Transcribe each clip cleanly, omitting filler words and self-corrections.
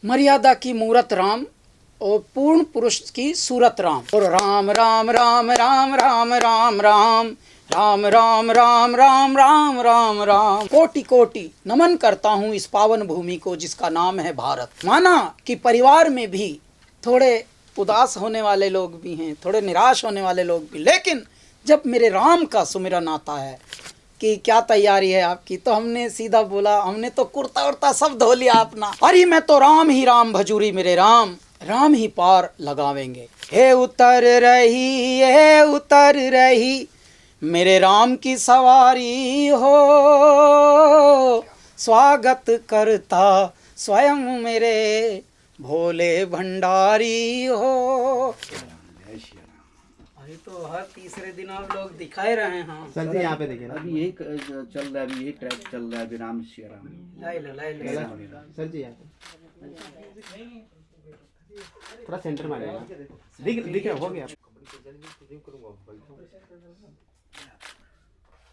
मर्यादा की मूरत राम और पूर्ण पुरुष की सूरत राम। और राम राम राम राम राम राम राम राम राम राम राम राम राम राम। कोटि कोटि नमन करता हूँ इस पावन भूमि को जिसका नाम है भारत। माना कि परिवार में भी थोड़े उदास होने वाले लोग भी हैं, थोड़े निराश होने वाले लोग भी, लेकिन जब मेरे राम का सुमिरन आता है कि क्या तैयारी है आपकी, तो हमने सीधा बोला, हमने तो कुर्ता उर्ता सब धो लिया अपना। अरे मैं तो राम ही राम भजूरी मेरे राम, राम ही पार लगावेंगे। हे उतर रही मेरे राम की सवारी हो, स्वागत करता स्वयं मेरे भोले भंडारी हो। अभी तो हर तीसरे दिन आप लोग दिखाए रहे हैं। सर जी यहाँ पे देखिए ना, अभी यही चल रहा है, अभी यही ट्रैक चल रहा है, अभी राम श्री राम। लाई लो। सर जी यहाँ पे थोड़ा सेंटर में आ जाएगा। दिख रहा हो गया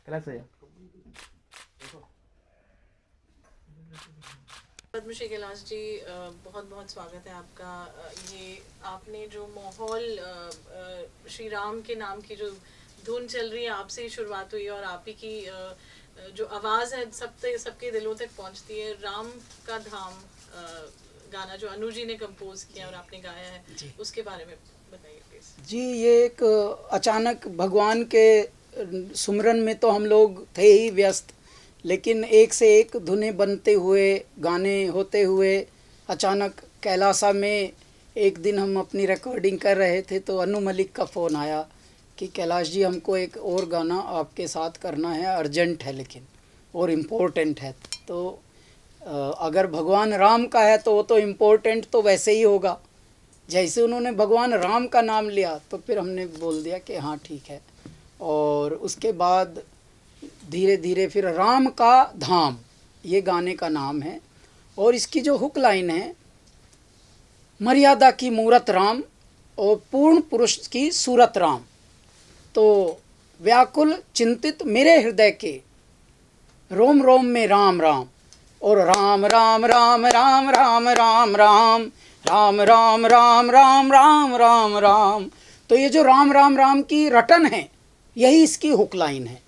क्लास है। पद्मश्री कैलाश जी, बहुत बहुत स्वागत है आपका। ये आपने जो माहौल श्री राम के नाम की जो धुन चल रही है, आपसे ही शुरुआत हुई और आप ही की जो आवाज़ है सबके दिलों तक पहुंचती है। राम का धाम गाना जो अनु जी ने कंपोज किया और आपने गाया है, उसके बारे में बताइए प्लीज। जी, ये एक अचानक भगवान के सुमरन में तो हम लोग थे ही व्यस्त, लेकिन एक से एक धुनें बनते हुए, गाने होते हुए, अचानक कैलासा में एक दिन हम अपनी रिकॉर्डिंग कर रहे थे तो अनु मलिक का फ़ोन आया कि कैलाश जी हमको एक और गाना आपके साथ करना है, अर्जेंट है लेकिन और इम्पोर्टेंट है। तो अगर भगवान राम का है तो वो तो इम्पोर्टेंट तो वैसे ही होगा। जैसे उन्होंने भगवान राम का नाम लिया तो फिर हमने बोल दिया कि हाँ ठीक है। और उसके बाद धीरे धीरे फिर राम का धाम ये गाने का नाम है। और इसकी जो हुक लाइन है, मर्यादा की मूरत राम और पूर्ण पुरुष की सूरत राम, तो व्याकुल चिंतित मेरे हृदय के रोम रोम में राम राम। और राम राम राम राम राम राम राम राम राम राम राम राम राम राम। तो ये जो राम राम राम की रटन है, यही इसकी हुक लाइन है।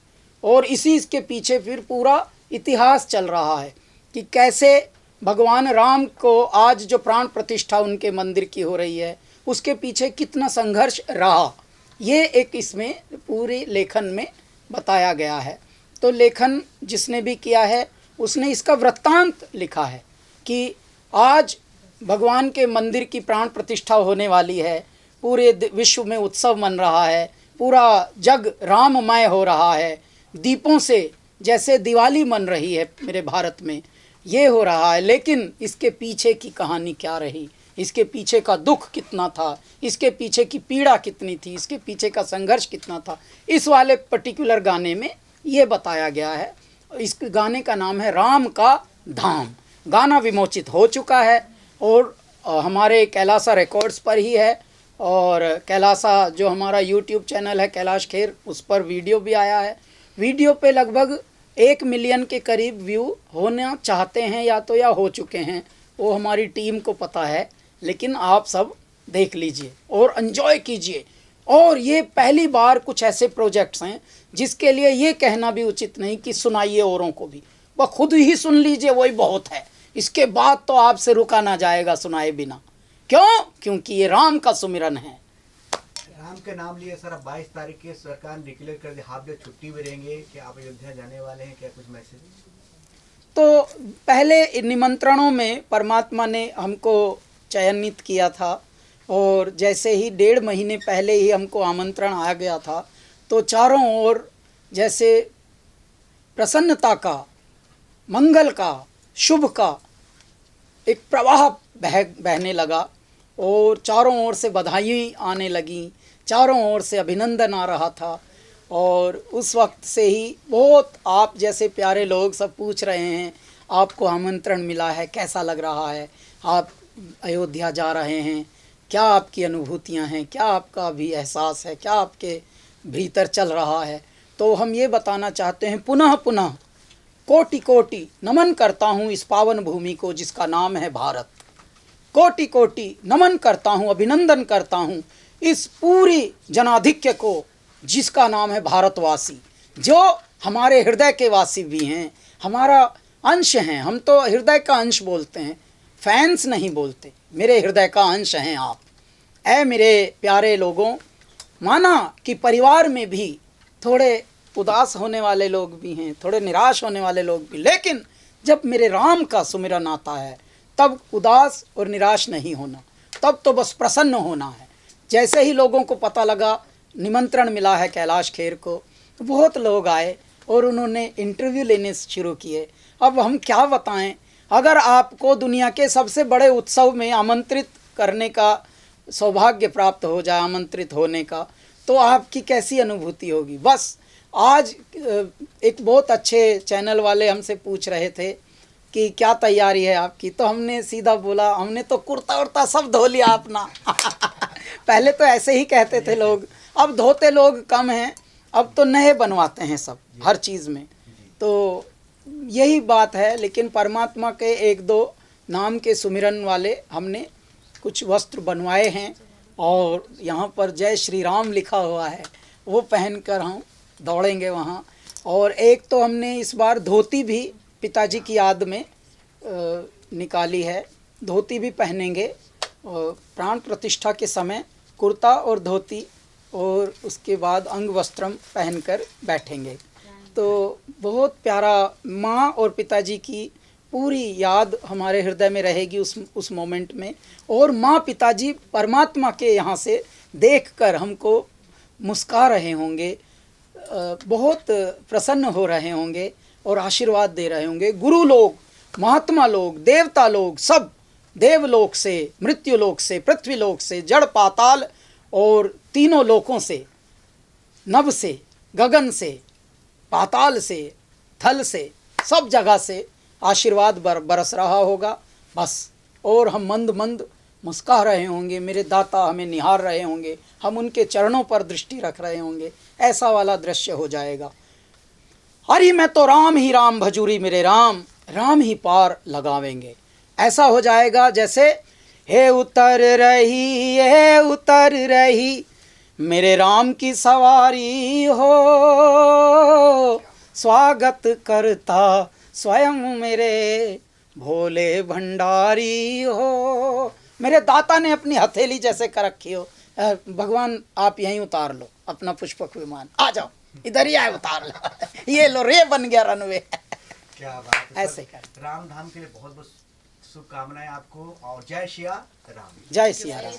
और इसी इसके पीछे फिर पूरा इतिहास चल रहा है कि कैसे भगवान राम को आज जो प्राण प्रतिष्ठा उनके मंदिर की हो रही है, उसके पीछे कितना संघर्ष रहा, ये एक इसमें पूरी लेखन में बताया गया है। तो लेखन जिसने भी किया है उसने इसका वृत्तांत लिखा है कि आज भगवान के मंदिर की प्राण प्रतिष्ठा होने वाली है, पूरे विश्व में उत्सव मन रहा है, पूरा जग राममय हो रहा है, दीपों से जैसे दिवाली मन रही है मेरे भारत में, ये हो रहा है। लेकिन इसके पीछे की कहानी क्या रही, इसके पीछे का दुख कितना था, इसके पीछे की पीड़ा कितनी थी, इसके पीछे का संघर्ष कितना था, इस वाले पर्टिकुलर गाने में ये बताया गया है। इस गाने का नाम है राम का धाम। गाना विमोचित हो चुका है और हमारे कैलासा रिकॉर्ड्स पर ही है। और कैलासा जो हमारा यूट्यूब चैनल है कैलाश खेर, उस पर वीडियो भी आया है। वीडियो पे लगभग 1 मिलियन के करीब व्यू होना चाहते हैं या हो चुके हैं, वो हमारी टीम को पता है। लेकिन आप सब देख लीजिए और एंजॉय कीजिए। और ये पहली बार कुछ ऐसे प्रोजेक्ट्स हैं जिसके लिए ये कहना भी उचित नहीं कि सुनाइए औरों को भी, वह खुद ही सुन लीजिए, वही बहुत है। इसके बाद तो आपसे रुका ना जाएगा सुनाए बिना। क्यों? क्योंकि ये राम का सुमिरन है। राम के नाम लिए सर, अब 22 तारीख के सरकार ने डिक्लेयर कर दी, हाफ डे छुट्टी में रहेंगे कि आप अयोध्या जाने वाले हैं, क्या कुछ मैसेज? तो पहले निमंत्रणों में परमात्मा ने हमको चयनित किया था और जैसे ही 1.5 महीने पहले ही हमको आमंत्रण आ गया था, तो चारों ओर जैसे प्रसन्नता का, मंगल का, शुभ का एक प्रवाह बहने लगा और चारों ओर से बधाई आने लगी, चारों ओर से अभिनंदन आ रहा था। और उस वक्त से ही बहुत आप जैसे प्यारे लोग सब पूछ रहे हैं, आपको आमंत्रण मिला है, कैसा लग रहा है, आप अयोध्या जा रहे हैं, क्या आपकी अनुभूतियां हैं, क्या आपका भी एहसास है, क्या आपके भीतर चल रहा है। तो हम ये बताना चाहते हैं, पुनः पुनः कोटि कोटि नमन करता हूँ इस पावन भूमि को जिसका नाम है भारत। कोटि कोटि नमन करता हूँ, अभिनंदन करता हूँ इस पूरी जनाधिक्य को जिसका नाम है भारतवासी, जो हमारे हृदय के वासी भी हैं, हमारा अंश हैं। हम तो हृदय का अंश बोलते हैं, फैंस नहीं बोलते, मेरे हृदय का अंश हैं आप। ऐ मेरे प्यारे लोगों, माना कि परिवार में भी थोड़े उदास होने वाले लोग भी हैं, थोड़े निराश होने वाले लोग भी, लेकिन जब मेरे राम का सुमिरन आता है तब उदास और निराश नहीं होना, तब तो बस प्रसन्न होना है। जैसे ही लोगों को पता लगा, निमंत्रण मिला है कैलाश खेर को, बहुत लोग आए और उन्होंने इंटरव्यू लेने शुरू किए। अब हम क्या बताएं, अगर आपको दुनिया के सबसे बड़े उत्सव में आमंत्रित करने का सौभाग्य प्राप्त हो जाए, आमंत्रित होने का, तो आपकी कैसी अनुभूति होगी। बस आज एक बहुत अच्छे चैनल वाले हमसे पूछ रहे थे कि क्या तैयारी है आपकी, तो हमने सीधा बोला हमने तो कुर्ता उर्ता सब धो लिया अपना। पहले तो ऐसे ही कहते थे लोग, अब धोते लोग कम हैं, अब तो नए बनवाते हैं सब हर चीज़ में। तो यही बात है। लेकिन परमात्मा के एक दो नाम के सुमिरन वाले हमने कुछ वस्त्र बनवाए हैं और यहाँ पर जय श्री राम लिखा हुआ है, वो पहनकर हम दौड़ेंगे वहाँ। और एक तो हमने इस बार धोती भी पिताजी की याद में निकाली है, धोती भी पहनेंगे। प्राण प्रतिष्ठा के समय कुर्ता और धोती और उसके बाद अंग वस्त्रम पहनकर बैठेंगे। तो बहुत प्यारा, माँ और पिताजी की पूरी याद हमारे हृदय में रहेगी उस मोमेंट में। और माँ पिताजी परमात्मा के यहाँ से देखकर हमको मुस्का रहे होंगे, बहुत प्रसन्न हो रहे होंगे और आशीर्वाद दे रहे होंगे। गुरु लोग, महात्मा लोग, देवता लोग, सब देवलोक से, मृत्युलोक से, पृथ्वीलोक से, जड़ पाताल और तीनों लोकों से, नभ से, गगन से, पाताल से, थल से, सब जगह से आशीर्वाद बरस रहा होगा बस। और हम मंद मंद मुस्कुरा रहे होंगे, मेरे दाता हमें निहार रहे होंगे, हम उनके चरणों पर दृष्टि रख रहे होंगे, ऐसा वाला दृश्य हो जाएगा। अरे मैं तो राम ही राम भजूरी मेरे राम, राम ही पार लगावेंगे। ऐसा हो जाएगा जैसे हे उतर रही मेरे राम की सवारी हो, स्वागत करता स्वयं मेरे भोले भंडारी हो। मेरे दाता ने अपनी हथेली जैसे कर रखी हो, भगवान आप यहीं उतार लो अपना पुष्पक विमान, आ जाओ इधर ही आए, उतार लो, ये लो रे बन गया रनवे। क्या बात है, ऐसे कर। राम धाम के लिए बहुत बहुत शुभकामनाएं आपको और जय सिया राम। जय सिया राम।